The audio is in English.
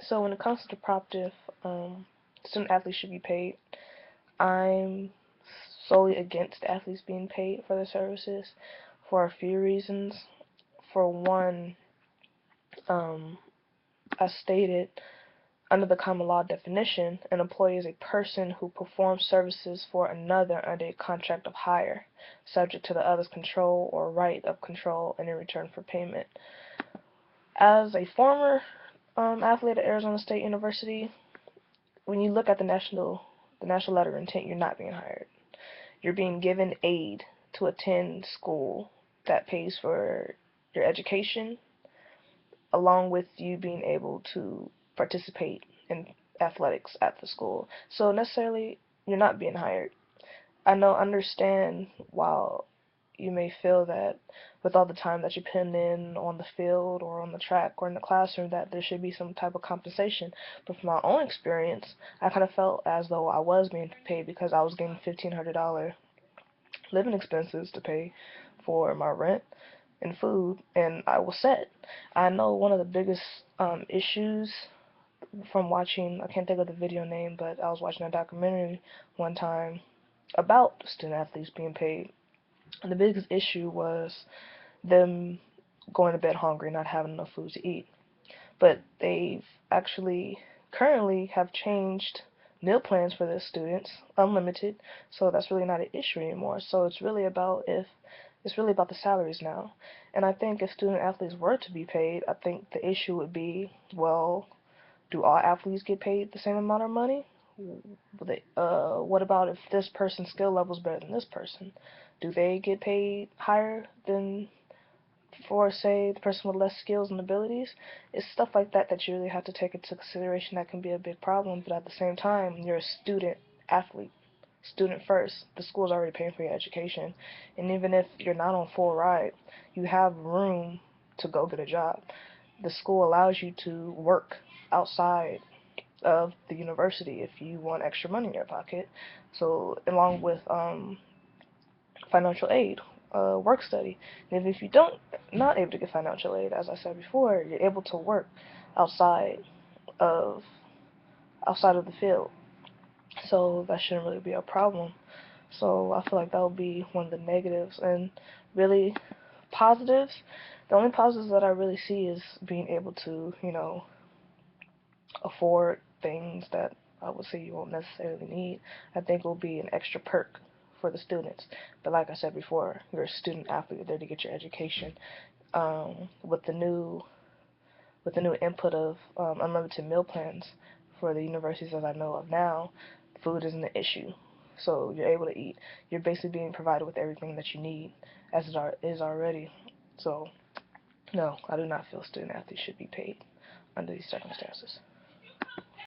So when it comes to the prop diff, student athletes should be paid. I'm solely against athletes being paid for their services for a few reasons. For one, um, as stated, under the common law definition, an employee is a person who performs services for another under a contract of hire, subject to the other's control or right of control and in return for payment. As a former athlete at Arizona State University, when you look at the national letter of intent, you're not being hired. You're being given aid to attend school that pays for your education, along with you being able to participate in athletics at the school. So necessarily, you're not being hired. Understand while you may feel that with all the time that you put in on the field or on the track or in the classroom that there should be some type of compensation. But from my own experience, I kind of felt as though I was being paid because I was getting $1,500 living expenses to pay for my rent and food, and I was set. I know one of the biggest issues from watching, I can't think of the video name, but I was watching a documentary one time about student athletes being paid. And the biggest issue was them going to bed hungry, not having enough food to eat. But they've actually currently have changed meal plans for their students, unlimited, so that's really not an issue anymore. So it's really about the salaries now. And I think if student athletes were to be paid, I think the issue would be, well, do all athletes get paid the same amount of money? What about if this person's skill level is better than this person? Do they get paid higher than, for say, the person with less skills and abilities? It's stuff like that that you really have to take into consideration that can be a big problem. But at the same time, you're a student athlete, student first. The school's already paying for your education, and even if you're not on full ride, you have room to go get a job. The school allows you to work outside of the university if you want extra money in your pocket. So along with financial aid, work study. And if you don't not able to get financial aid, as I said before, you're able to work outside of outside of the field. So that shouldn't really be a problem. So I feel like that would be one of the negatives. And really positives, the only positives that I really see is being able to, afford things that I would say you won't necessarily need. I think it will be an extra perk for the students. But like I said before, you're a student athlete, you're there to get your education. With the new input of unlimited meal plans for the universities as I know of now, food isn't an issue. So you're able to eat. You're basically being provided with everything that you need as it is already. So no, I do not feel student athletes should be paid under these circumstances.